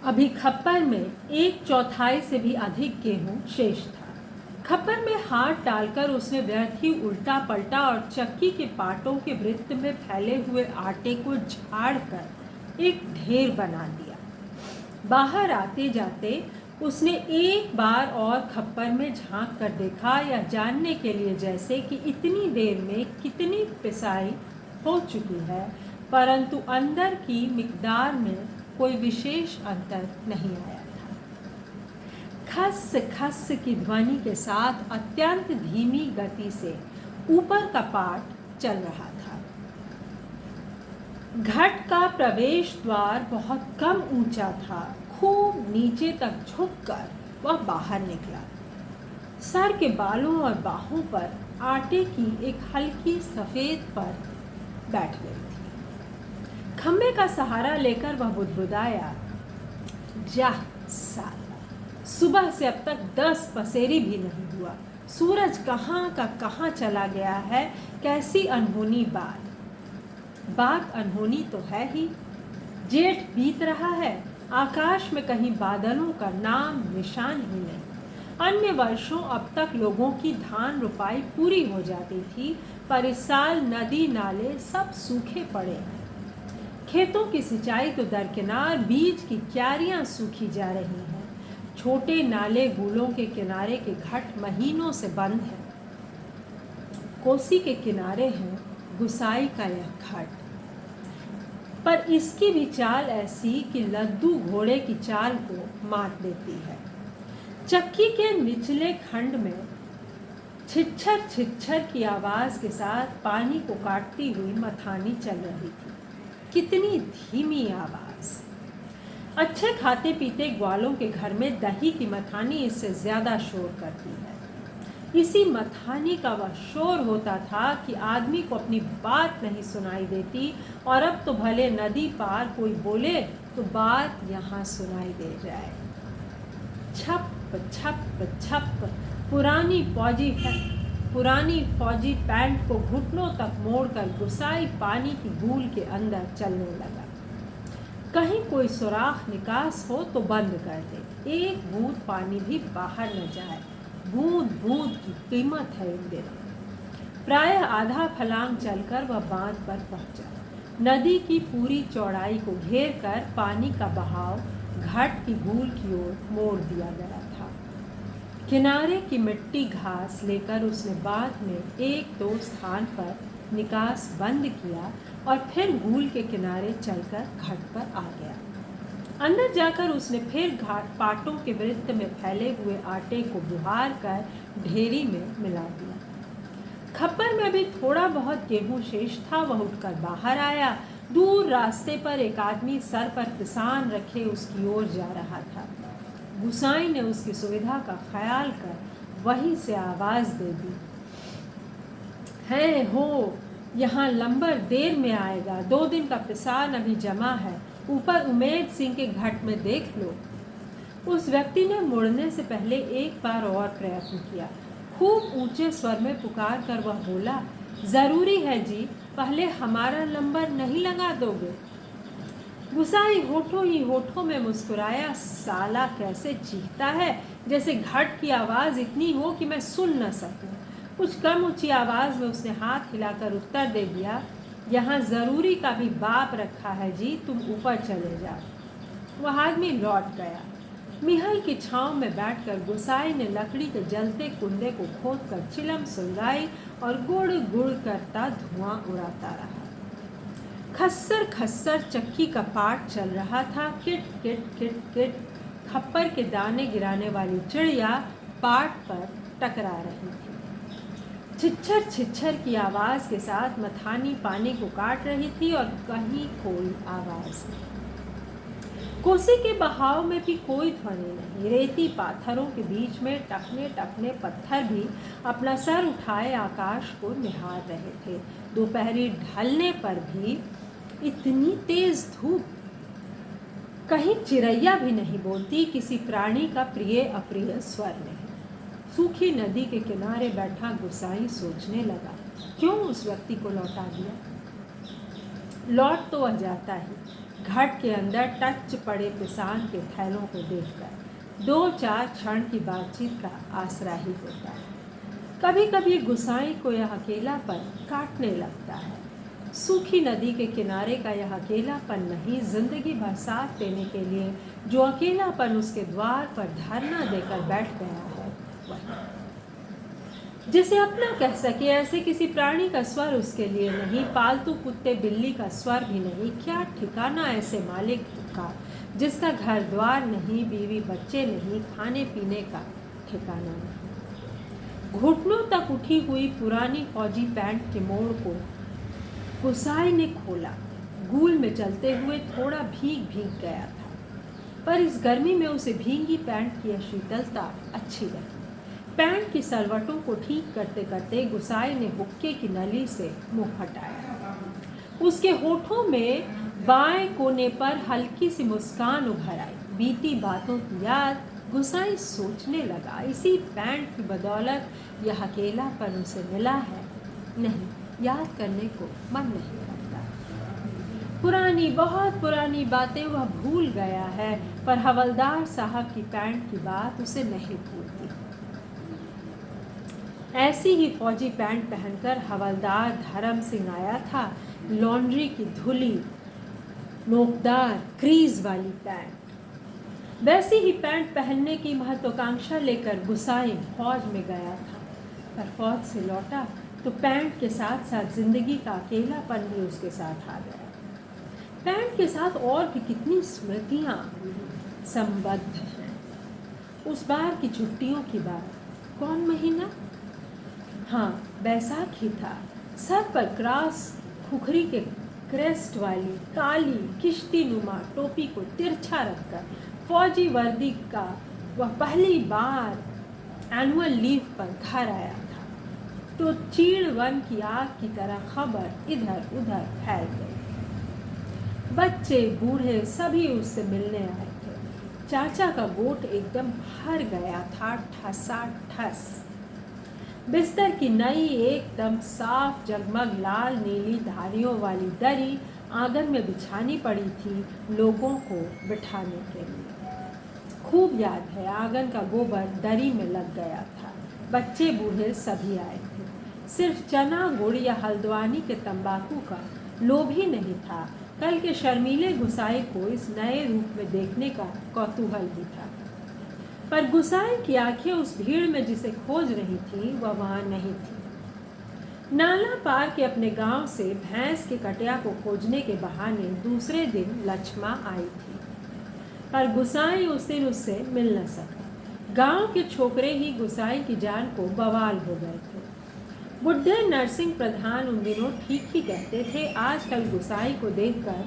अभी खप्पर में 1/4 से भी अधिक गेहूं शेष था। खप्पर में हाथ डालकर उसने व्यर्थ ही उल्टा पलटा और चक्की के पाटों के वृत्त में फैले हुए आटे को झाड़कर एक ढेर बना दिया। बाहर आते जाते उसने एक बार और खप्पर में झांक कर देखा, या जानने के लिए जैसे कि इतनी देर में कितनी पिसाई हो चुकी है, परंतु अंदर की मिकदार में कोई विशेष अंतर नहीं आया था। खस खस की ध्वनि के साथ अत्यंत धीमी गति से ऊपर का पाट चल रहा था। घट का प्रवेश द्वार बहुत कम ऊंचा था। खूब नीचे तक झुककर वह बाहर निकला। सर के बालों और बाहों पर आटे की एक हल्की सफेद परत बैठ गई थी। खम्भे का सहारा लेकर वह बुदबुदाया, जा साला, सुबह से अब तक 10 पसेरी भी नहीं हुआ। सूरज कहाँ का कहाँ चला गया है। कैसी अनहोनी बात अनहोनी तो है ही। जेठ बीत रहा है, आकाश में कहीं बादलों का नाम निशान ही नहीं। अन्य वर्षों अब तक लोगों की धान रुपाई पूरी हो जाती थी, पर इस साल नदी नाले सब सूखे पड़े हैं। खेतों की सिंचाई तो दरकिनार, बीज की क्यारियां सूखी जा रही हैं। छोटे नाले गूलों के किनारे के घाट महीनों से बंद हैं। कोसी के किनारे है गुसाई का यह घाट, पर इसकी भी चाल ऐसी कि लद्दू घोड़े की चाल को मात देती है। चक्की के निचले खंड में छिच्छर छिच्छर की आवाज़ के साथ पानी को काटती हुई मथानी चल रही थी। कितनी धीमी आवाज़! अच्छे खाते पीते ग्वालों के घर में दही की मथानी इससे ज़्यादा शोर करती है। इसी मथानी का वह शोर होता था कि आदमी को अपनी बात नहीं सुनाई देती, और अब तो भले नदी पार कोई बोले तो बात यहाँ सुनाई दे जाए। छप छप छप पुरानी फौजी पैंट को घुटनों तक मोड़कर गुसाई पानी की बूल के अंदर चलने लगा। कहीं कोई सुराख निकास हो तो बंद कर दे, एक बूंद पानी भी बाहर न जाए। बूंद बूंद की कीमत है इन दिनों। प्रायः आधा फलांग चलकर वह बांध पर पहुंचा। नदी की पूरी चौड़ाई को घेर कर पानी का बहाव घाट की बूल की ओर मोड़ दिया गया था। किनारे की मिट्टी घास लेकर उसने बांध में एक दो स्थान पर निकास बंद किया और फिर बूल के किनारे चलकर घाट पर आ गया। अंदर जाकर उसने फिर घाट पाटों के वृत्त में फैले हुए आटे को बुहार कर ढेरी में मिला दिया। खप्पर में भी थोड़ा बहुत गेहूं शेष था। वह उठकर बाहर आया। दूर रास्ते पर एक आदमी सर पर किसान रखे उसकी ओर जा रहा था। गुसाई ने उसकी सुविधा का ख्याल कर वहीं से आवाज़ दे दी, है हो, यहाँ लंबर देर में आएगा। 2 दिन का पिसान अभी जमा है, ऊपर उमेद सिंह के घाट में देख लो। उस व्यक्ति ने मुड़ने से पहले एक बार और प्रयत्न किया। खूब ऊंचे स्वर में पुकार कर वह बोला, ज़रूरी है जी, पहले हमारा नंबर नहीं लगा दोगे? गुसाई होठों ही होठों में मुस्कुराया। साला कैसे चीखता है, जैसे घाट की आवाज़ इतनी हो कि मैं सुन न सकूं। कुछ कम ऊंची आवाज़ में उसने हाथ हिलाकर उत्तर दे दिया, यहाँ ज़रूरी का भी बाप रखा है जी, तुम ऊपर चले जाओ। वह आदमी लौट गया। मिहल की छांव में बैठकर गुसाई ने लकड़ी के जलते कुंडे को खोदकर चिलम सुलगाई और गुड़ गुड़ करता धुआं उड़ाता रहा। खस्सर खस्सर चक्की का पाट चल रहा था। किट किट किट किट खप्पर के दाने गिराने वाली चिड़िया पाट पर टकरा रही थी। छिच्छर छिच्छर की आवाज़ के साथ मथानी पानी को काट रही थी और कहीं कोई आवाज़ नहीं। कोसी के बहाव में भी कोई ध्वनि नहीं। रेती पाथरों के बीच में टकने टकने पत्थर भी अपना सर उठाए आकाश को निहार रहे थे। दोपहरी ढलने पर भी इतनी तेज धूप, कहीं चिड़ैया भी नहीं बोलती, किसी प्राणी का प्रिय अप्रिय स्वर नहीं। सूखी नदी के किनारे बैठा गुसाई सोचने लगा, क्यों उस व्यक्ति को लौटा दिया? लौट तो वह जाता ही, घट के अंदर टच पड़े पिसान के थैलों को देखकर 2-4 क्षण की बातचीत का आसरा ही होता है। कभी कभी गुसाई को यह अकेलापन काटने लगता है। सूखी नदी के किनारे का यह अकेलापन नहीं, जिंदगी भर साथ देने के लिए जो अकेलापन उसके द्वार पर धरना देकर बैठ गया है, वही जिसे अपना कह सके ऐसे किसी प्राणी का स्वर उसके लिए नहीं, पालतू कुत्ते बिल्ली का स्वर भी नहीं। क्या ठिकाना ऐसे मालिक का जिसका घर द्वार नहीं, बीवी बच्चे नहीं, खाने पीने का ठिकाना नहीं। घुटनों तक उठी हुई पुरानी फौजी पैंट के मोड़ को गुसाई ने खोला। गूल में चलते हुए थोड़ा भीग भीग गया था, पर इस गर्मी में उसे भीगी पैंट की शीतलता अच्छी लगी। पैंट की सलवटों को ठीक करते करते गुसाई ने हुक्के की नली से मुंह हटाया। उसके होठों में बाएं कोने पर हल्की सी मुस्कान उभर आई। बीती बातों की याद गुसाई सोचने लगा, इसी पैंट की बदौलत यह अकेलापन उसे मिला है। नहीं, याद करने को मन नहीं करता। पुरानी, बहुत पुरानी बातें वह भूल गया है, पर हवलदार साहब की पैंट की बात उसे नहीं भूलती। ऐसी ही फौजी पैंट पहनकर हवलदार धर्म सिंह आया था। लॉन्ड्री की धुली, नोकदार, क्रीज वाली पैंट। वैसी ही पैंट पहनने की महत्वाकांक्षा लेकर गुसाई फौज में गया था, पर फौज से लौटा तो पैंट के साथ साथ जिंदगी का अकेलापन भी उसके साथ आ गया। पैंट के साथ और भी कितनी स्मृतियाँ संबद्ध हैं। उस बार की छुट्टियों की बात, कौन महीना? हाँ, बैसाखी था। सर पर क्रॉस खुखरी के क्रेस्ट वाली काली किश्ती नुमा टोपी को तिरछा रखकर फौजी वर्दी का वह पहली बार एनुअल लीव पर घर आया था, तो चीड़ वन की आग की तरह खबर इधर उधर फैल गई। बच्चे बूढ़े सभी उससे मिलने आए थे। चाचा का गोट एकदम भर गया था, ठसाठस। बिस्तर की नई एकदम साफ जगमग लाल नीली धारियों वाली दरी आंगन में बिछानी पड़ी थी लोगों को बिठाने के लिए। खूब याद है, आंगन का गोबर दरी में लग गया था। बच्चे बूढ़े सभी आए थे। सिर्फ चना गुड़ या हल्द्वानी के तंबाकू का लोभ ही नहीं था, कल के शर्मीले गुसाई को इस नए रूप में देखने का कौतूहल भी था। पर गुसाई की आंखें उस भीड़ में जिसे खोज रही थी, वह वहाँ नहीं थी। नाला पार के अपने गांव से भैंस के कटिया को खोजने के बहाने दूसरे दिन लक्ष्मा आई थी, पर गुसाई उस दिन उससे मिल न सका। गांव के छोकरे ही गुसाई की जान को बवाल हो गए थे। बुढ़े नरसिंह प्रधान उन दिनों ठीक ही कहते थे, आजकल गुसाई को देखकर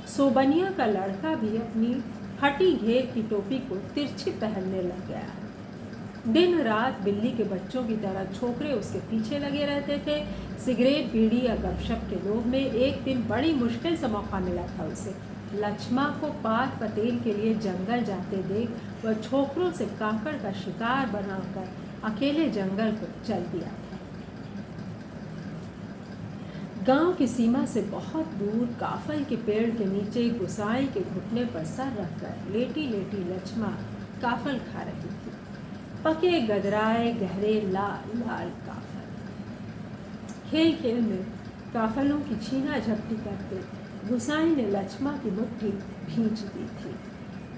सोबनिया का लड़का भी अपनी फटी घेर की टोपी को तिरछी पहनने लग गया है। दिन रात बिल्ली के बच्चों की तरह छोकरे उसके पीछे लगे रहते थे। सिगरेट, बीड़ी या गपशप के लोभ में एक दिन बड़ी मुश्किल से मौका मिला था उसे। लक्ष्मा को पात पतेल के लिए जंगल जाते देख वह छोकरों से काकड़ का शिकार बनाकर अकेले जंगल को चल दिया था। गांव की सीमा से बहुत दूर काफल के पेड़ के नीचे गुसाई के घुटने पर सर रखकर लेटी लेटी लक्ष्मा काफल खा रही थी। पके गदराए गहरे लाल लाल काफल। खेल खेल में काफलों की छीना झपटी करते गुसाई ने लक्ष्मा की मुट्ठी भींच दी थी।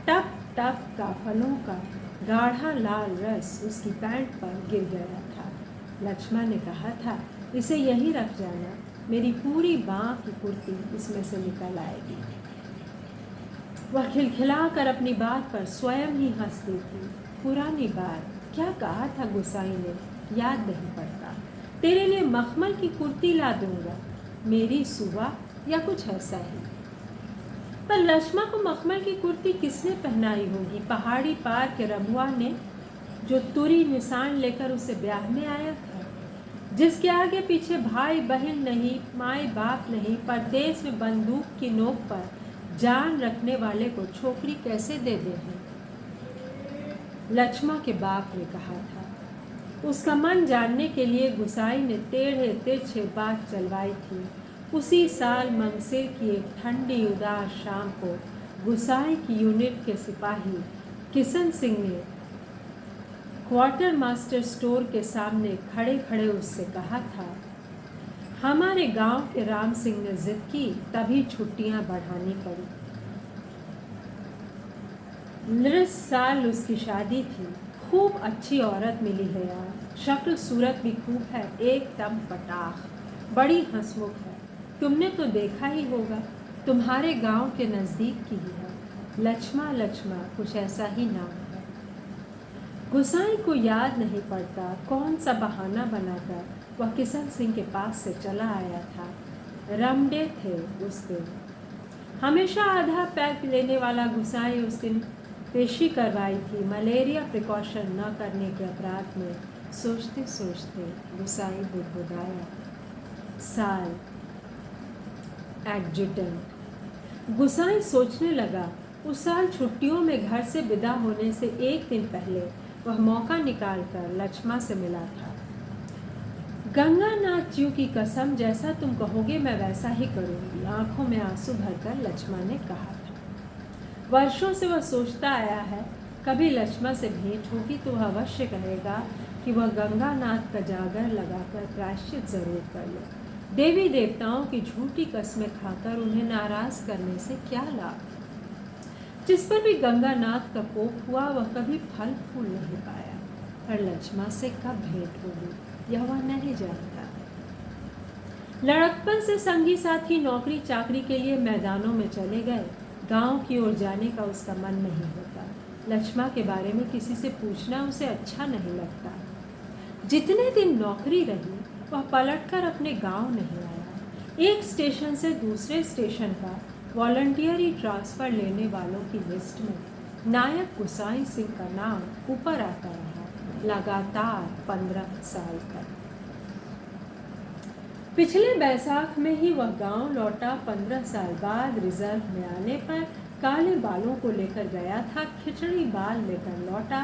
टप टप काफलों का गाढ़ा लाल रस उसकी पैंट पर गिर गया था। लक्ष्मा ने कहा था, इसे यहीं रख जाना, मेरी पूरी बाँह की कुर्ती इसमें से निकल आएगी। वह खिलखिला कर अपनी बात पर स्वयं ही हंसती थी। पुरानी बात, क्या कहा था गुसाई ने, याद नहीं पड़ता। तेरे लिए मखमल की कुर्ती ला दूंगा, मेरी सुबह या कुछ ऐसा ही। पर लक्ष्मा को मखमल की कुर्ती किसने पहनाई होगी? पहाड़ी पार के रमुआ ने, जो तुरी निशान लेकर उसे ब्याह में आया था, जिसके आगे पीछे भाई बहन नहीं, माए बाप नहीं, परदेश में बंदूक की नोक पर जान रखने वाले को छोकरी कैसे दे दे हैं? लक्ष्मा के बाप ने कहा था। उसका मन जानने के लिए गुसाई ने टेढ़े तिरछे बात चलवाई थी। उसी साल मंगसिर की एक ठंडी उदास शाम को गुसाई की यूनिट के सिपाही किशन सिंह ने क्वार्टर मास्टर स्टोर के सामने खड़े खड़े उससे कहा था, हमारे गांव के राम सिंह ने जिद की, तभी छुट्टियां बढ़ानी पड़ी। इस साल उसकी शादी थी। खूब अच्छी औरत मिली है यार, शक्ल सूरत भी खूब है, एकदम पटाख, बड़ी हंसमुख है। तुमने तो देखा ही होगा, तुम्हारे गांव के नज़दीक की ही है, लक्ष्मा लक्ष्मा कुछ ऐसा ही नाम है। गुसाई को याद नहीं पड़ता कौन सा बहाना बनाकर वह किशन सिंह के पास से चला आया था। रमडे थे उस दिन। हमेशा आधा पैक लेने वाला गुसाई उस दिन पेशी करवाई थी मलेरिया प्रिकॉशन न करने के अपराध में। सोचते सोचते गुसाई बुदबुदाया, साल एडजुटेंट। गुसाई सोचने लगा, उस साल छुट्टियों में घर से विदा होने से एक दिन पहले वह मौका निकालकर लक्ष्मा से मिला था। गंगानाथ जी की कसम, जैसा तुम कहोगे मैं वैसा ही करूंगी, आंखों में आंसू भरकर लक्ष्मा ने कहा था। वर्षों से वह सोचता आया है, कभी लक्ष्मा से भेंट होगी तो वह अवश्य कहेगा कि वह गंगानाथ का जागर लगाकर प्रायश्चित जरूर कर ले। देवी देवताओं की झूठी कस्में खाकर उन्हें नाराज करने से क्या लाभ। जिस पर भी गंगानाथ का कोप हुआ वह कभी फल फूल नहीं पाया, पर लक्ष्मा से कब भेंट होगी यह वह नहीं जानता। लड़कपन से संगी साथी नौकरी चाकरी के लिए मैदानों में चले गए, गांव की ओर जाने का उसका मन नहीं होता। लक्ष्मा के बारे में किसी से पूछना उसे अच्छा नहीं लगता। जितने दिन नौकरी रही वह पलटकर अपने गांव नहीं आया। एक स्टेशन से दूसरे स्टेशन का वॉलंटियरी ट्रांसफ़र लेने वालों की लिस्ट में नायक गुसाई सिंह का नाम ऊपर आता रहा, लगातार 15 साल तक। पिछले बैसाख में ही वह गांव लौटा। 15 साल बाद रिजर्व में आने पर काले बालों को लेकर गया था, खिचड़ी बाल लेकर लौटा।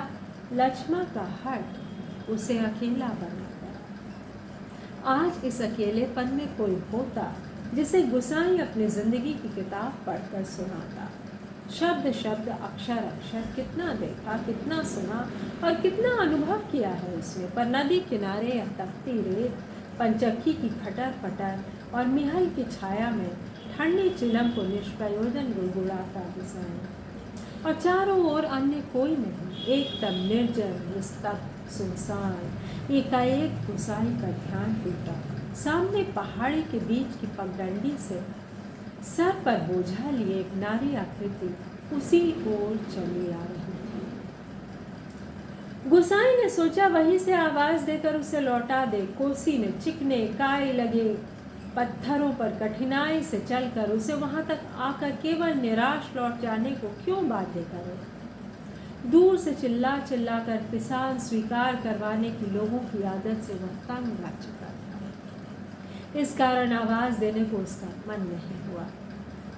लक्ष्मा का हट उसे अकेला बना गया। आज इस अकेलेपन में कोई होता जिसे गुसाई अपनी जिंदगी की किताब पढ़कर सुनाता। शब्द शब्द अक्षर अक्षर, कितना देखा, कितना सुना और कितना अनुभव किया है उसने। पर नदी किनारे या तख्ती रेत, पंचक्की की खटर पटर और मिहल की छाया में ठंडी चिलम को निष्प्रयोजन गुड़गुड़ाता गुसाई, और चारों ओर अन्य कोई नहीं, एकदम निर्जन निस्तब्ध सुनसान। एकाएक गुसाई का ध्यान टूटा। सामने पहाड़ी के बीच की पगडंडी से सर पर बोझा लिए एक नारी आकृति उसी ओर चली आ रही थी। गुसाई ने सोचा वहीं से आवाज देकर उसे लौटा दे। कोसी ने चिकने काई लगे पत्थरों पर कठिनाई से चलकर उसे वहां तक आकर केवल निराश लौट जाने को क्यों बाध्य करे। दूर से चिल्ला चिल्ला कर पिसान स्वीकार करवाने की लोगों की आदत से वह तंग आ चुका था। इस कारण आवाज देने को उसका मन नहीं हुआ।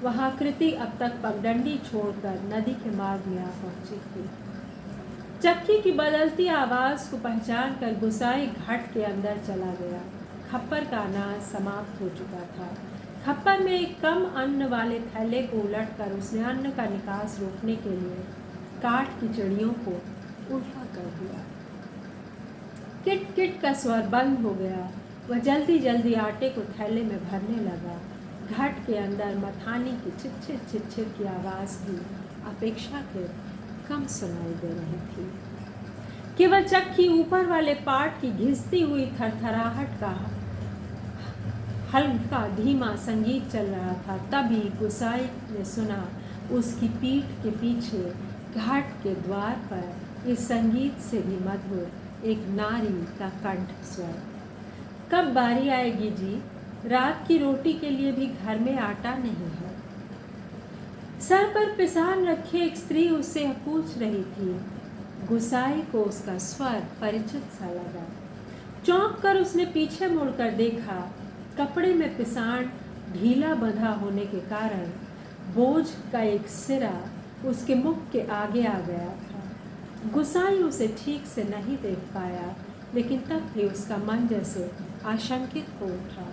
वह आकृति अब तक पगडंडी छोड़कर नदी के मार्ग में आ पहुंची थी। चक्की की बदलती आवाज को पहचान कर गुसाई घाट के अंदर चला गया। खप्पर का अनाज समाप्त हो चुका था। खप्पर में एक कम अन्न वाले थैले को उलटकर उसने अन्न का निकास रोकने के लिए काठ की चिड़ियों को उल्टा कर दिया। किट किट का स्वर बंद हो गया। वह जल्दी जल्दी आटे को थैले में भरने लगा। घाट के अंदर मथानी की छिछिर छिछिर की आवाज़ भी अपेक्षाकृत कम सुनाई दे रही थी। केवल चक्की ऊपर वाले पाट की घिसती हुई थरथराहट का हल्का धीमा संगीत चल रहा था। तभी गुसाई ने सुना उसकी पीठ के पीछे घाट के द्वार पर इस संगीत से भी मधुर एक नारी का कंठ स्वर। कब बारी आएगी जी? रात की रोटी के लिए भी घर में आटा नहीं है। सर पर पिसान रखे एक स्त्री उससे पूछ रही थी। गुसाई को उसका स्वर परिचित सा लगा। चौंक कर उसने पीछे मुड़कर देखा। कपड़े में पिसान ढीला बंधा होने के कारण बोझ का एक सिरा उसके मुख के आगे आ गया था। गुसाई उसे ठीक से नहीं देख पाया, लेकिन तब भी उसका मन जैसे आशंकित हो उठा।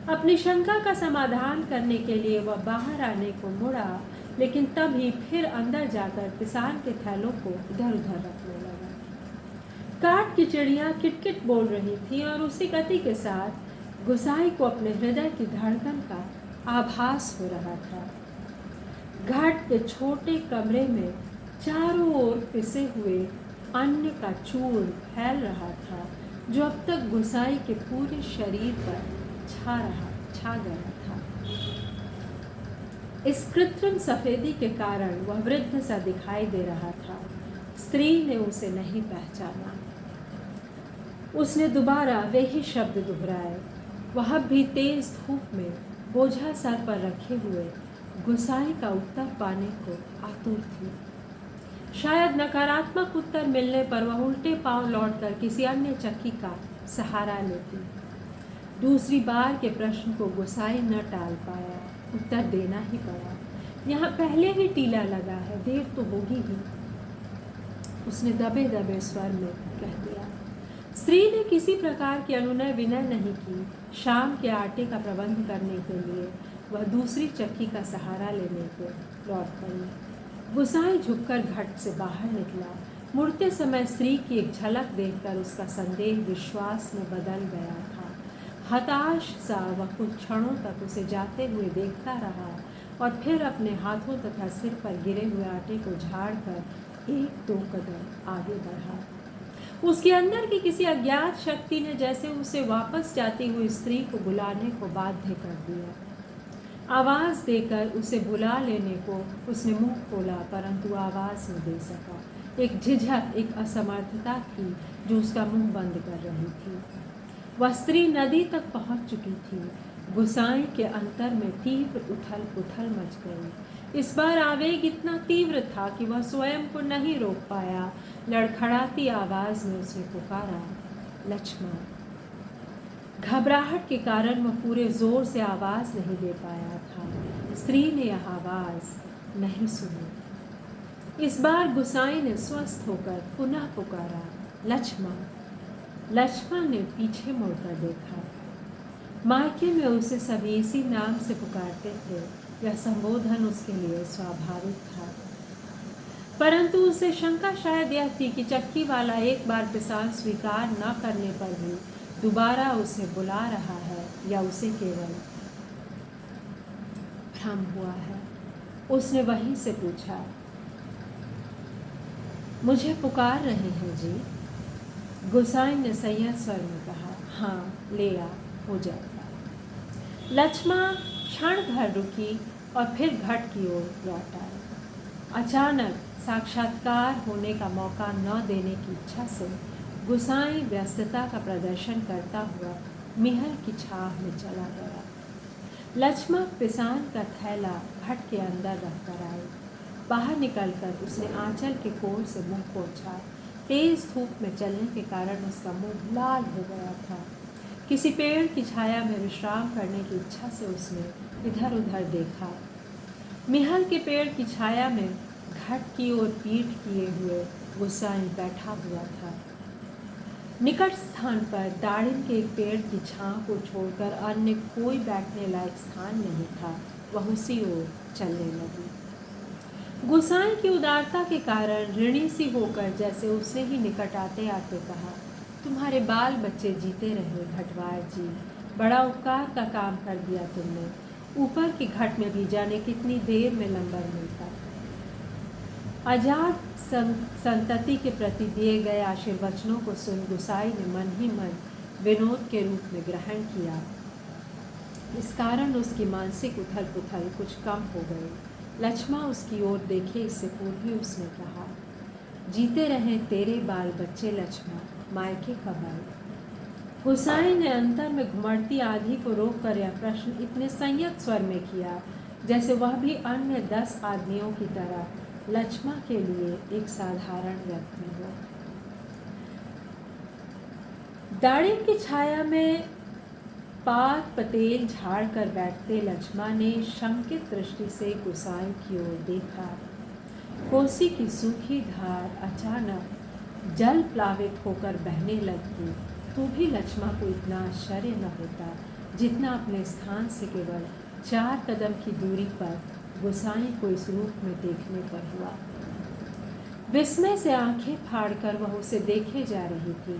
अपनी शंका का समाधान करने के लिए वह बाहर आने को मुड़ा, लेकिन तभी फिर अंदर जाकर पिसान के थैलों को इधर उधर रखने लगा। काठ की चिड़िया किटकिट बोल रही थी और उसी गति के साथ गुसाई को अपने हृदय की धड़कन का आभास हो रहा था। घाट के छोटे कमरे में चारों ओर पिसे हुए अन्न का चूर्ण फैल रहा था, जो अब तक गुसाई के पूरे शरीर पर छा गया था। इस कृत्रिम सफेदी के कारण वह वृद्ध सा दिखाई दे रहा था। स्त्री ने उसे नहीं पहचाना। उसने दोबारा वही शब्द दोहराए। वह भी तेज धूप में बोझा सर पर रखे हुए गुसाई का उत्तर पाने को आतुर थी। शायद नकारात्मक उत्तर मिलने पर वह उल्टे पांव लौटकर किसी अन्य चक्की का सहारा लेती। दूसरी बार के प्रश्न को गुसाई न टाल पाया, उत्तर देना ही पड़ा। यहाँ पहले ही टीला लगा है, देर तो होगी ही, उसने दबे दबे स्वर में कह दिया। स्त्री ने किसी प्रकार की अनुनय विनय नहीं की। शाम के आटे का प्रबंध करने के लिए वह दूसरी चक्की का सहारा लेने को लौट पड़ी। गुसाई झुककर घट से बाहर निकला। मुड़ते समय स्त्री की एक झलक देखकर उसका संदेह विश्वास में बदल गया था। हताश सा वह कुछ क्षणों तक उसे जाते हुए देखता रहा और फिर अपने हाथों तथा सिर पर गिरे हुए आटे को झाड़कर एक दो कदम आगे बढ़ा। उसके अंदर की किसी अज्ञात शक्ति ने जैसे उसे वापस जाती हुई स्त्री को बुलाने को बाध्य कर दिया। आवाज़ देकर उसे बुला लेने को उसने मुंह खोला, परंतु आवाज़ न दे सका। एक झिझक, एक असमर्थता थी जो उसका मुंह बंद कर रही थी। वह स्त्री नदी तक पहुंच चुकी थी। गुसाई के अंतर में तीव्र उथल पुथल मच गई। इस बार आवेग इतना तीव्र था कि वह स्वयं को नहीं रोक पाया। लड़खड़ाती आवाज़ में उसने पुकारा, लक्ष्मण। घबराहट के कारण वह पूरे जोर से आवाज़ नहीं दे पाया था। स्त्री ने यह आवाज़ नहीं सुनी। इस बार गुसाई ने स्वस्थ होकर पुनः पुकारा, लक्ष्मण। लक्ष्मण ने पीछे मुड़कर देखा। मायके में उसे सभी इसी नाम से पुकारते थे। यह संबोधन उसके लिए स्वाभाविक था, परंतु उसे शंका शायद यह थी कि चक्की वाला एक बार पिसान स्वीकार न करने पर भी दोबारा उसे बुला रहा है या उसे केवल भ्रम हुआ है। उसने वहीं से पूछा, मुझे पुकार रहे हैं जी? गुसाई ने संयत स्वर में कहा, हाँ ले आ, हो जाएगा। लक्ष्मण क्षण भर रुकी और फिर घट की ओर लौट आई। अचानक साक्षात्कार होने का मौका न देने की इच्छा से गुसाई व्यस्तता का प्रदर्शन करता हुआ मिहल की छाह में चला गया। लक्ष्मण पिसान का थैला घट के अंदर रखकर आए। बाहर निकलकर उसने आंचल के कोर से मुंह पोंछा। तेज धूप में चलने के कारण उसका मुंह लाल हो गया था। किसी पेड़ की छाया में विश्राम करने की इच्छा से उसने इधर उधर देखा। मिहल के पेड़ की छाया में घट की ओर पीठ किए हुए गुसाई बैठा हुआ था। निकट स्थान पर दाड़िम के एक पेड़ की छांव को छोड़कर अन्य कोई बैठने लायक स्थान नहीं था। वह उसी ओर चलने लगी। गुसाई की उदारता के कारण ऋणी सी होकर जैसे उसने ही निकट आते आते कहा, तुम्हारे बाल बच्चे जीते रहे घटवार जी, बड़ा उपकार का काम कर दिया तुमने। ऊपर की घट में भी जाने कितनी देर में लंबर मिलता। अजात संतति के प्रति दिए गए आशीर्वचनों को सुन गुसाई ने मन ही मन विनोद के रूप में ग्रहण किया। इस कारण उसकी मानसिक उथल पुथल कुछ कम हो गई। लक्ष्मण उसकी ओर देखे इससे पूर्व ही उसने कहा, जीते रहे तेरे बाल बच्चे लक्ष्मण, मायके कब आए? गुसाई ने अंतर में घुमड़ती आंधी को रोककर यह प्रश्न इतने संयत स्वर में किया जैसे वह भी अन्य 10 आदमियों की तरह लक्ष्मण के लिए एक साधारण व्यक्ति हो। दाड़िम की छाया में पात पतेल झाड़ कर बैठते लक्ष्मण ने शंकित दृष्टि से गुसाई की ओर देखा। कोसी की सूखी धार अचानक जल प्लावित होकर बहने लगती तो भी लक्ष्मण को इतना आश्चर्य न होता। जितना अपने स्थान से केवल 4 कदम की दूरी पर गोसाई को इस रूप में देखने पर हुआ। विस्मय से आंखें फाड़कर वह उसे देखे जा रही थी,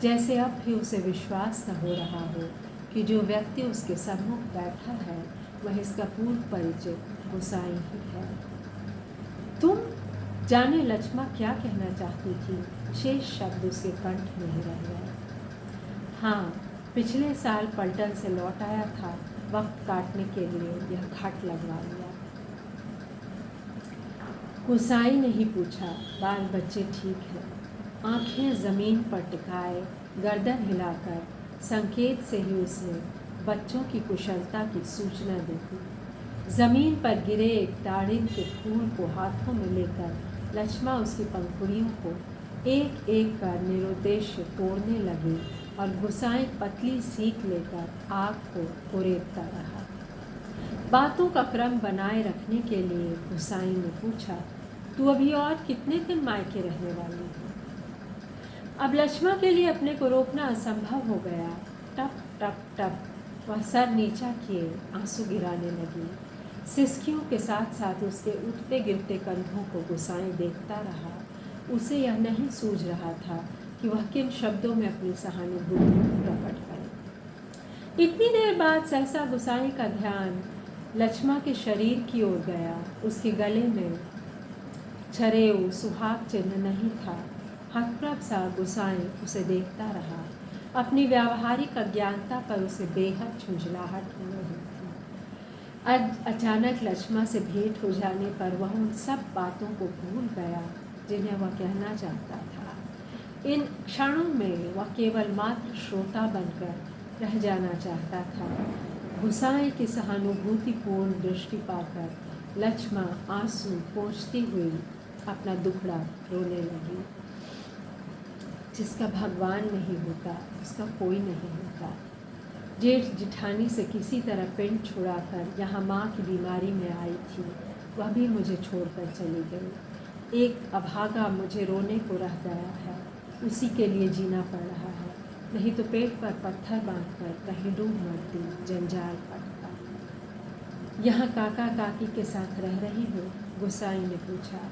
जैसे अब भी उसे विश्वास न हो रहा हो कि जो व्यक्ति उसके सम्मुख बैठा है वह इसका पूर्व परिचित गोसाई ही है। तुम जाने लक्ष्मा क्या कहना चाहती थी, शेष शब्द उसके कंठ में ही रह गए। हाँ, पिछले साल पलटन से लौट आया था, वक्त काटने के लिए यह घाट लगवा लिया। गोसाई ने ही पूछा, बाल बच्चे ठीक है? आंखें ज़मीन पर टिकाए गर्दन हिलाकर संकेत से ही उसने बच्चों की कुशलता की सूचना दी थी। ज़मीन पर गिरे एक दाड़िम के फूल को हाथों में लेकर लक्ष्मा उसकी पंखुड़ियों को एक एक कर निरुद्देश्य तोड़ने लगी और गोसाई पतली सीख लेकर आग को कुरेदता रहा। बातों का क्रम बनाए रखने के लिए गोसाई ने पूछा, तू अभी और कितने दिन मायके रहने वाली है? अब लक्ष्मा के लिए अपने को रोकना असंभव हो गया। टप टप टप वह सर नीचा किए आंसू गिराने लगी। सिसकियों के साथ साथ उसके उठते गिरते कंधों को गोसाई देखता रहा। उसे यह नहीं सूझ रहा था कि वह किन शब्दों में अपनी सहानुभूति प्रकट करे। इतनी देर बाद सहसा गोसाई का ध्यान लक्ष्मा के शरीर की ओर गया। उसके गले में छरेऊ सुहाग चिन्ह नहीं था। हतप्रभ सा गोसाई उसे देखता रहा। अपनी व्यावहारिक अज्ञानता पर उसे बेहद झुंझलाहट हो रही थी। आज अचानक लक्ष्मा से भेंट हो जाने पर वह उन सब बातों को भूल गया जिन्हें वह कहना चाहता था। इन क्षणों में वह केवल मात्र श्रोता बनकर रह जाना चाहता था। गोसाई की सहानुभूतिपूर्ण दृष्टि पाकर लक्ष्मा आंसू पोंछती हुई अपना दुखड़ा रोने लगी। जिसका भगवान नहीं होता उसका कोई नहीं होता। जेठ जिठानी से किसी तरह पिंड छुड़ाकर यहाँ माँ की बीमारी में आई थी, वह भी मुझे छोड़कर चली गई। एक अभागा मुझे रोने को रह गया है, उसी के लिए जीना पड़ रहा है, नहीं तो पेट पर पत्थर बांधकर कहीं डूब मरती, जंजाल पड़ता। यहाँ काका काकी के साथ रह रही हो? गोसाई ने पूछा।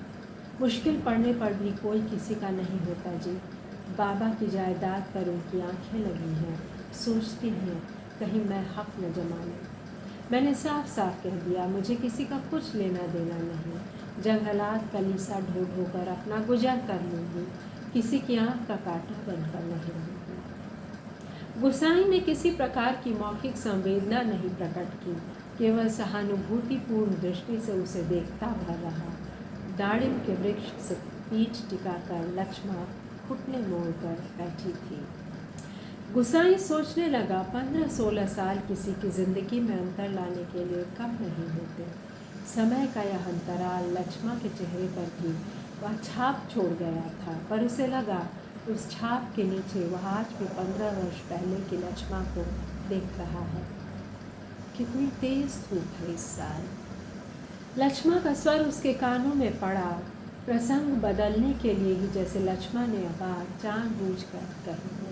मुश्किल पड़ने पर भी कोई किसी का नहीं होता जी। बाबा की जायदाद पर उनकी आंखें लगी हैं, सोचती हैं कहीं मैं हक न जमा लूं। मैंने साफ साफ कह दिया, मुझे किसी का कुछ लेना देना नहीं। जंगलात कलीसा ढो ढो कर अपना गुजर कर लूँगी, किसी की आँख का कांटा बनकर नहीं रहूँगी। गोसाई ने किसी प्रकार की मौखिक संवेदना नहीं प्रकट की, केवल सहानुभूतिपूर्ण दृष्टि से उसे देखता भर रहा। दाड़िम के वृक्ष से पीठ टिकाकर लक्ष्मा घुटने मोड़कर बैठी थी। गोसाई सोचने लगा, 15-16 साल किसी की जिंदगी में अंतर लाने के लिए कम नहीं होते। समय का यह अंतराल लक्ष्मा के चेहरे पर भी वह छाप छोड़ गया था, पर उसे लगा उस छाप के नीचे वह आज भी 15 वर्ष पहले की लक्ष्मा को देख रहा है। कितनी तेज धूप है इस साल। लक्ष्मा का स्वर उसके कानों में पड़ा, प्रसंग बदलने के लिए ही, जैसे लक्ष्मा ने बात जानबूझकर कही हो।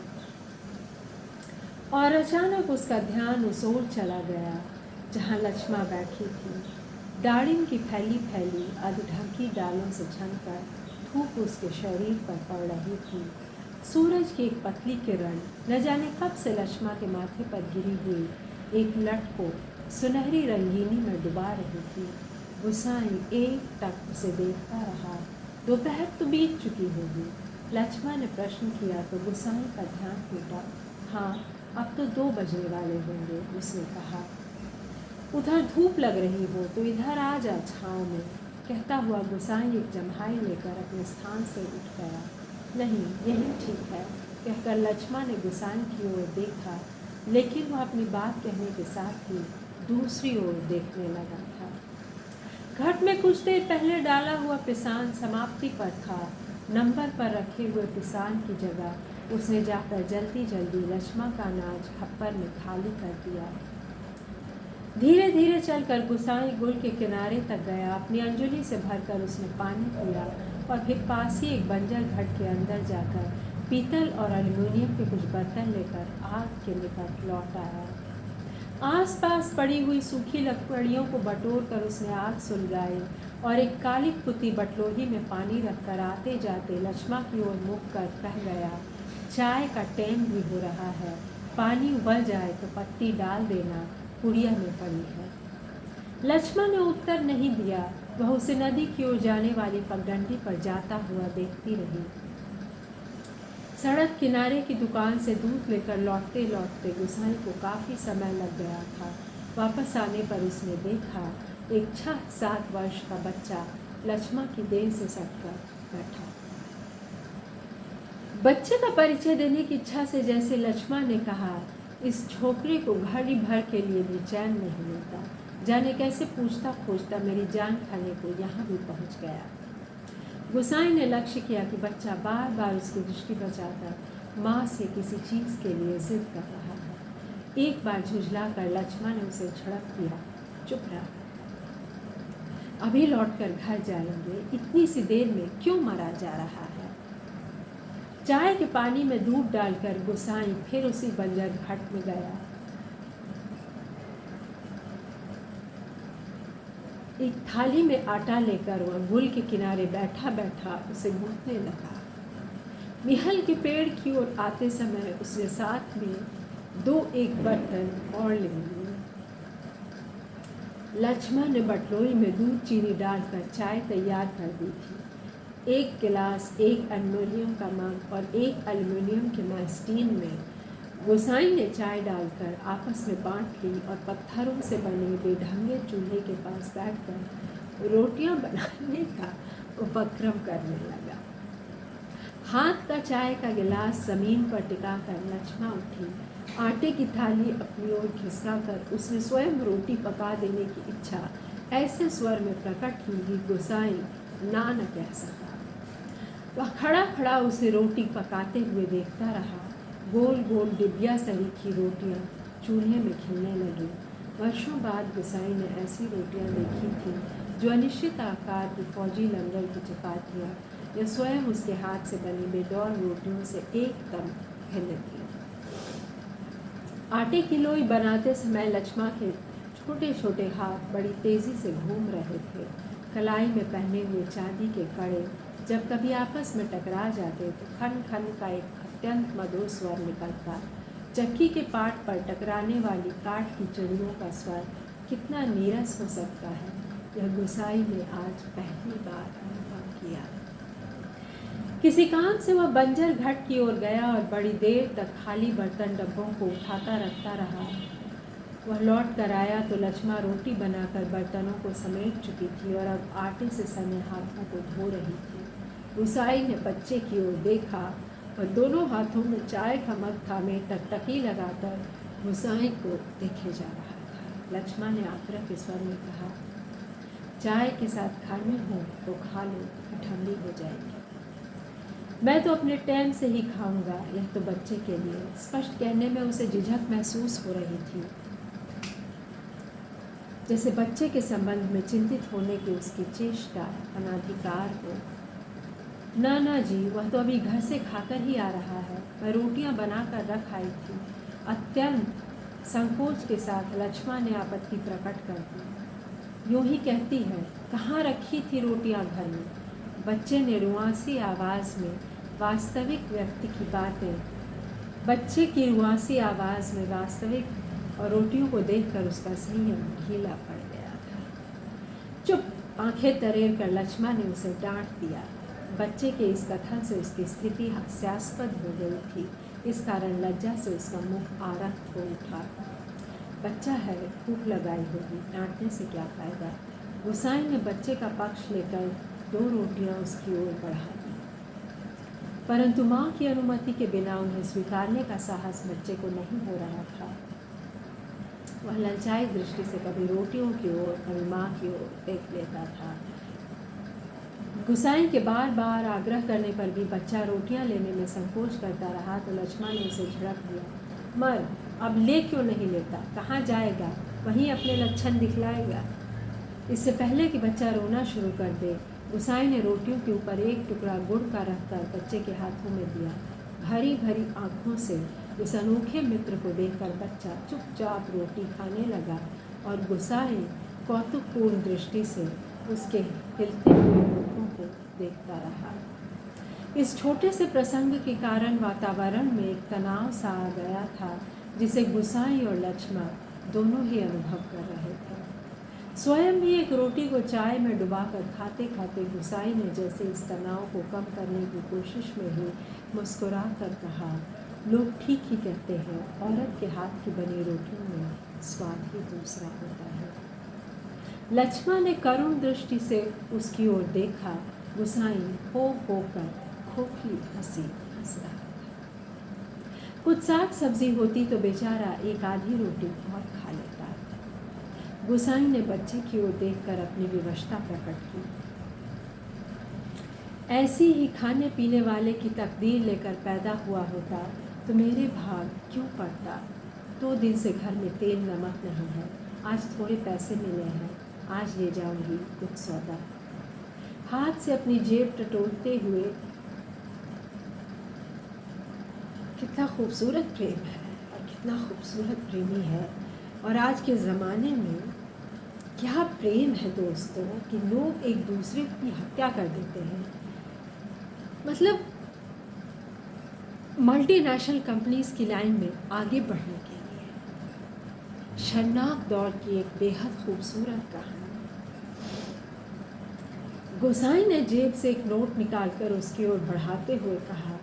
और अचानक उसका ध्यान उस ओर चला गया जहाँ लक्ष्मा बैठी थी। दाड़िम की फैली फैली अधढकी डालों से झनकर धूप उसके शरीर पर पड़ रही थी। सूरज की एक पतली किरण न जाने कब से लक्ष्मा के माथे पर गिरी हुई एक लट को सुनहरी रंगीनी में डुबा रही थी। गोसाई एक टक उसे देखता रहा। दोपहर तो बीत चुकी होगी। लक्ष्मा ने प्रश्न किया तो गोसाई का ध्यान टूटा। हाँ, अब तो 2 बजने वाले होंगे, उसने कहा। उधर धूप लग रही हो तो इधर आ जा छाँव में, कहता हुआ गोसाई एक जम्हाई लेकर अपने स्थान से उठ गया। नहीं, यही ठीक है, कहकर लक्ष्मा ने गोसाई की ओर देखा, लेकिन वह अपनी बात कहने के साथ ही दूसरी ओर देखने लगा था। घट में कुछ देर पहले डाला हुआ पिसान समाप्ति पर था। नंबर पर रखे हुए पिसान की जगह उसने जाकर जल्दी जल्दी लक्ष्मा का अनाज खप्पर में खाली कर दिया। धीरे धीरे चलकर गोसाई गुल के किनारे तक गया। अपनी अंजुली से भरकर उसने पानी पिया और फिर पास ही एक बंजर घट के अंदर जाकर पीतल और एल्युमिनियम के कुछ बर्तन लेकर आग के निकट लौट आया। आसपास पड़ी हुई सूखी लकड़ियों को बटोर कर उसने आग सुलगाई और एक काली पुती बटलोही में पानी रखकर आते जाते लक्ष्मा की ओर मुख कर कह गया, चाय का टाइम भी हो रहा है, पानी उबल जाए तो पत्ती डाल देना, कुड़िया में पड़ी है। लक्ष्मा ने उत्तर नहीं दिया। वह उसे नदी की ओर जाने वाली पगडंडी पर जाता हुआ देखती रही। सड़क किनारे की दुकान से दूध लेकर लौटते लौटते गुसाई को काफ़ी समय लग गया था। वापस आने पर उसने देखा एक 6-7 वर्ष का बच्चा लक्ष्मा की देह से सटकर बैठा। बच्चे का परिचय देने की इच्छा से जैसे लक्ष्मा ने कहा, इस छोकरे को घड़ी भर के लिए भी चैन नहीं मिलता, जाने कैसे पूछता खोजता मेरी जान खाने को यहाँ भी पहुँच गया। गुसाई ने लक्ष्य किया कि बच्चा बार बार उसकी दृष्टि बचाकर माँ से किसी चीज़ के लिए जिद कर रहा है। एक बार झुझलाकर लक्ष्मा ने उसे झड़क दिया, चुप रहा, अभी लौटकर घर जाएंगे, इतनी सी देर में क्यों मरा जा रहा है। चाय के पानी में दूध डालकर गुसाई फिर उसी बंजर घाट में गया। एक थाली में आटा लेकर वह गुल के किनारे बैठा बैठा उसे गूंथने लगा। निहल के पेड़ की ओर आते समय उसने साथ में 2-1 बर्तन और ले लिए। लक्ष्मा ने बटलोई में दूध चीनी डालकर चाय तैयार कर दी थी। 1 गिलास, 1 एल्युमिनियम का मग और 1 एल्युमिनियम के मास्टीन में गोसाई ने चाय डालकर आपस में बांट ली और पत्थरों से बने बेढंगे चूल्हे के पास बैठकर रोटियां बनाने का उपक्रम करने लगा। हाथ का चाय का गिलास जमीन पर टिकाकर लक्ष्मा उठी। आटे की थाली अपनी ओर खिसकाकर उसने स्वयं रोटी पका देने की इच्छा ऐसे स्वर में प्रकट की कि गोसाई ना न कह सका। वह खड़ा खड़ा उसे रोटी पकाते हुए देखता रहा। गोल गोल डिबिया सरीखी रोटियां चूल्हे में खिलने लगी। वर्षों बाद गुसाई ने ऐसी रोटियां देखी थी जो अनिश्चित आकार की फौजी लंगर की चपातियां या स्वयं उसके हाथ से बनी बेदौर रोटियों से एकदम भिन्न थी। आटे की लोई बनाते समय लक्ष्मा के छोटे छोटे हाथ बड़ी तेज़ी से घूम रहे थे। कलाई में पहने हुए चांदी के कड़े जब कभी आपस में टकरा जाते तो खन खन का एक अत्यंत मधुर स्वर निकलता। चक्की के पाट पर टकराने वाली काठ की चिड़ियों का स्वर कितना नीरस हो सकता है, यह गुसाई ने आज पहली बार अनुभव किया। किसी काम से वह बंजर घाट की ओर गया और बड़ी देर तक खाली बर्तन डब्बों को उठाता रखता रहा। वह लौट कर आया तो लक्ष्मा रोटी बनाकर बर्तनों को समेट चुकी थी और अब आटे से सने हाथों को धो रही थी। गुसाई ने बच्चे की ओर देखा और दोनों हाथों में चाय का मग थामे टकटकी लगाकर गुसाई को देखे जा रहा था। लक्ष्मा ने आग्रह के स्वर में कहा, चाय के साथ खानी हो तो खा लो, ठंडी हो जाएगी। मैं तो अपने टाइम से ही खाऊंगा, यह तो बच्चे के लिए। स्पष्ट कहने में उसे झिझक महसूस हो रही थी, जैसे बच्चे के संबंध में चिंतित होने की उसकी चेष्टा अनाधिकार हो। ना जी, वह तो अभी घर से खाकर ही आ रहा है। मैं रोटियां बनाकर रख आई थी। अत्यंत संकोच के साथ लक्ष्मा ने आपत्ति प्रकट कर दी। यूँ ही कहती है, कहाँ रखी थी रोटियां घर में? बच्चे ने रुआंसी आवाज़ में वास्तविक व्यक्ति की बातें, बच्चे की रुआंसी आवाज़ में वास्तविक और रोटियों को देखकर उसका संयम ढीला पड़ गया था। चुप! आंखें तरेर कर लक्ष्मा ने उसे डांट दिया। बच्चे के इस कथन से उसकी स्थिति हास्यास्पद हो गई थी। इस कारण लज्जा से उसका मुख आरक्त हो उठा। बच्चा है, भूख लगाई होगी, डांटने से क्या फ़ायदा। गुसाई ने बच्चे का पक्ष लेकर 2 रोटियां उसकी ओर बढ़ा दी, परंतु माँ की अनुमति के बिना उन्हें स्वीकारने का साहस बच्चे को नहीं हो रहा था। वह ललचाई दृष्टि से कभी रोटियों की ओर, कभी माँ की ओर देख लेता था। गुसाई के बार बार आग्रह करने पर भी बच्चा रोटियां लेने में संकोच करता रहा तो लक्ष्मा ने उसे झड़क दिया, मर, अब ले क्यों नहीं लेता? कहाँ जाएगा? वहीं अपने लक्षण दिखलाएगा। इससे पहले कि बच्चा रोना शुरू कर दे, गुसाई ने रोटियों के ऊपर एक टुकड़ा गुड़ का रखकर बच्चे के हाथों में दिया। भरी भरी आँखों से इस अनोखे मित्र को देखकर बच्चा चुपचाप रोटी खाने लगा और गुस्साए कौतुकपूर्ण दृष्टि से उसके हिलते हुए होठों को देखता रहा। इस छोटे से प्रसंग के कारण वातावरण में एक तनाव सा आ गया था, जिसे गुसाई और लक्ष्मण दोनों ही अनुभव कर रहे थे। स्वयं भी एक रोटी को चाय में डुबाकर खाते खाते गुसाई ने जैसे इस तनाव को कम करने की कोशिश में ही मुस्कुरा कर कहा, लोग ठीक ही कहते हैं, औरत के हाथ की बनी रोटियों में स्वाद ही दूसरा होता है। लक्ष्मण ने करुण दृष्टि से उसकी ओर देखा। गुसाई हो कर खोखली हंसी हंस रहा था। कुछ साग सब्जी होती तो बेचारा एक आधी रोटी और खा लेता। गुसाई ने बच्चे की ओर देखकर अपनी विवशता प्रकट की। ऐसी ही खाने पीने वाले की तकदीर लेकर पैदा हुआ होता तो मेरे भाग क्यों पड़ता। 2 दिन से घर में तेल नमक नहीं है, आज थोड़े पैसे मिले हैं, आज ले जाऊंगी कुछ सौदा। हाथ से अपनी जेब टटोलते हुए, कितना खूबसूरत प्रेम है और कितना खूबसूरत प्रेमी है। और आज के ज़माने में क्या प्रेम है दोस्तों कि लोग एक दूसरे की हत्या कर देते हैं। मतलब मल्टीनेशनल कंपनीज की लाइन में आगे बढ़ने के लिए शर्मनाक दौर की एक बेहद खूबसूरत कहानी। गोसाई ने जेब से एक नोट निकालकर उसकी ओर बढ़ाते हुए कहा,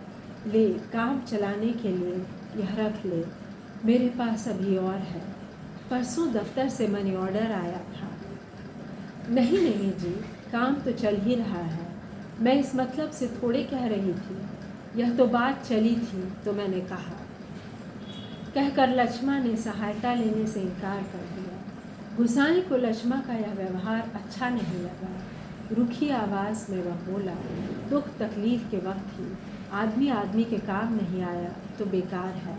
ले, काम चलाने के लिए यह रख ले, मेरे पास अभी और है, परसों दफ्तर से मनी ऑर्डर आया था। नहीं जी, काम तो चल ही रहा है, मैं इस मतलब से थोड़े कह रही थी, यह तो बात चली थी तो मैंने कहा। कहकर लक्ष्मण ने सहायता लेने से इनकार कर दिया। गुसाई को लक्ष्मण का यह व्यवहार अच्छा नहीं लगा। रूखी आवाज़ में वह बोला, दुख तकलीफ़ के वक्त ही आदमी आदमी के काम नहीं आया तो बेकार है।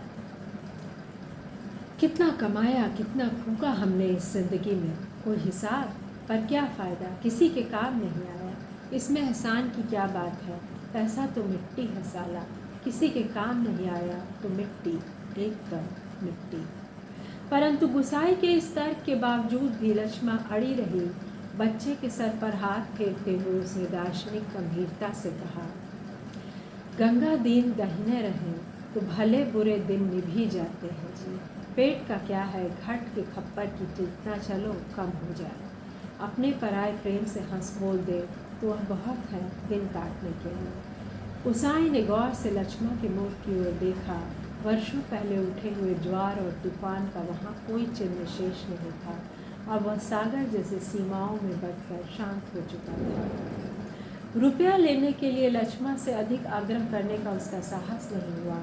कितना कमाया, कितना फूका हमने इस ज़िंदगी में, कोई हिसाब, पर क्या फ़ायदा, किसी के काम नहीं आया। इसमें एहसान की क्या बात है, पैसा तो मिट्टी है साला, किसी के काम नहीं आया तो मिट्टी, एक कण मिट्टी। परंतु गुसाई के इस तर्क के बावजूद भी लक्ष्मण अड़ी रही। बच्चे के सर पर हाथ फेरते हुए उसने दार्शनिक गंभीरता से कहा, गंगा दीन दहीने रहें तो भले बुरे दिन निभी जाते हैं जी। पेट का क्या है, घट के खप्पर की जितना चलो कम हो जाए। अपने पराए प्रेम से हंस बोल दे तो वह बहुत है दिन काटने के लिए। गुसाई ने गौर से लक्ष्मण के मुख की ओर देखा। वर्षों पहले उठे हुए ज्वार और तूफान का वहाँ कोई चिन्ह शेष नहीं था और वह सागर जैसे सीमाओं में बचकर शांत हो चुका था। रुपया लेने के लिए लक्ष्मण से अधिक आग्रह करने का उसका साहस नहीं हुआ,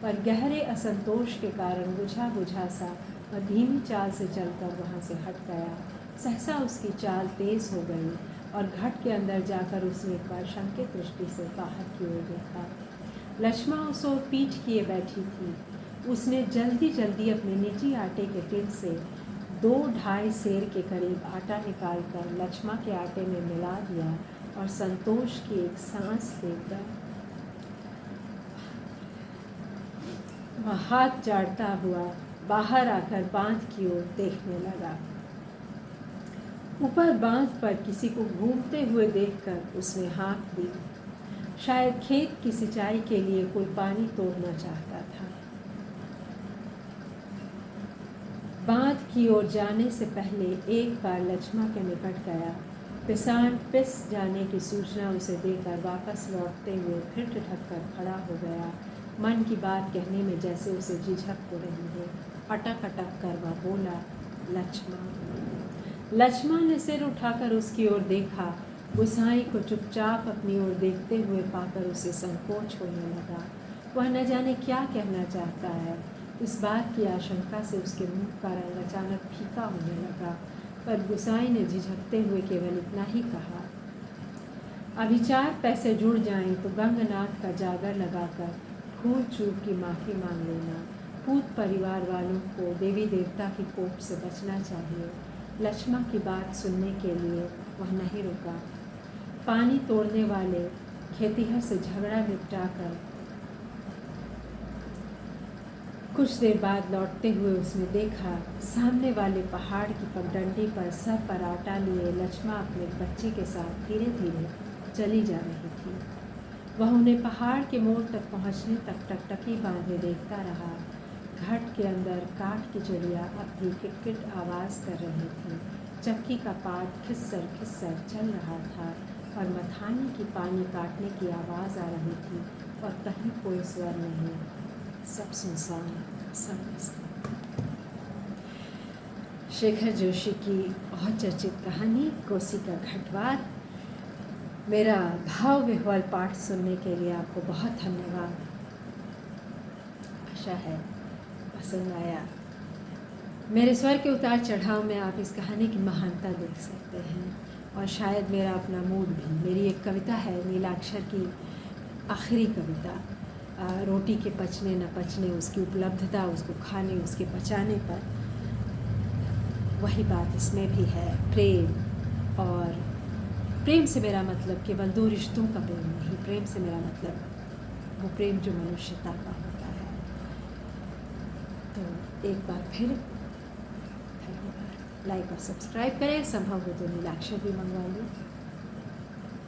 पर गहरे असंतोष के कारण बुझा बुझा सा वह धीमी चाल से चलकर वहाँ से हट गया। सहसा उसकी चाल तेज़ हो गई और घट के अंदर जाकर उसने एक बार शंकित दृष्टि से बाहर की ओर देखा। लक्ष्मण उस ओर पीठ किए बैठी थी। उसने जल्दी जल्दी अपने निजी आटे के टिन से 2-2.5 सेर के करीब आटा निकालकर लक्ष्मण के आटे में मिला दिया और संतोष की एक सांस लेकर वह हाथ चाटता हुआ बाहर आकर बांध की ओर देखने लगा। ऊपर बांध पर किसी को घूमते हुए देखकर उसने हाँक दी। शायद खेत की सिंचाई के लिए कोई पानी तोड़ना चाहता था। बांध की ओर जाने से पहले एक बार लक्ष्मण के निकट गया। पिसान पिस जाने की सूचना उसे देकर वापस लौटते हुए फिर ठिठक कर खड़ा हो गया। मन की बात कहने में जैसे उसे झिझक हो रही है। अटक अटक कर वह बोला, लक्ष्मण। लक्ष्मण ने सिर उठाकर उसकी ओर देखा। गुसाई को चुपचाप अपनी ओर देखते हुए पाकर उसे संकोच होने लगा। वह न जाने क्या कहना चाहता है। इस बात की आशंका से उसके मुंह का रंग अचानक फीका होने लगा, पर गुसाई ने झिझकते हुए केवल इतना ही कहा, अभी 4 पैसे जुड़ जाएं तो गंगनाथ का जागर लगाकर भूल चूक की माफ़ी मांग लेना। पूत परिवार वालों को देवी देवता की कोप से बचना चाहिए। लक्ष्मण की बात सुनने के लिए वह नहीं रुका। पानी तोड़ने वाले खेतिहर से झगड़ा निपटाकर कुछ देर बाद लौटते हुए उसने देखा सामने वाले पहाड़ की पगडंडी पर सर पर आटा लिए लक्ष्मा अपने बच्चे के साथ धीरे धीरे चली जा रही थी। वह उन्हें पहाड़ के मोड़ तक पहुंचने तक टकटकी बांधे देखता रहा। घट के अंदर काठ की चिड़िया अब भी किटकिट आवाज़ कर रही थी। चक्की का पाट खिस्सर खिस्सर चल रहा था और मथानी की पानी काटने की आवाज़ आ रही थी और कहीं कोई स्वर नहीं। सब सुनसान, सब निस्तब्ध। शेखर जोशी की बहुत चर्चित कहानी कोसी का घटवार। मेरा भाव विह्वल पाठ सुनने के लिए आपको बहुत धन्यवाद। आशा है पसंद आया। मेरे स्वर के उतार चढ़ाव में आप इस कहानी की महानता देख सकते हैं और शायद मेरा अपना मूड भी। मेरी एक कविता है नीलाक्षर की आखिरी कविता, रोटी के पचने न पचने, उसकी उपलब्धता, उसको खाने, उसके पचाने पर। वही बात इसमें भी है, प्रेम। और प्रेम से मेरा मतलब केवल दो रिश्तों का प्रेम नहीं, प्रेम से मेरा मतलब वो प्रेम जो मनुष्यता का होता है। तो एक बार फिर लाइक और सब्सक्राइब करें, संभव हो तो नीलाक्षर भी मंगवा लें।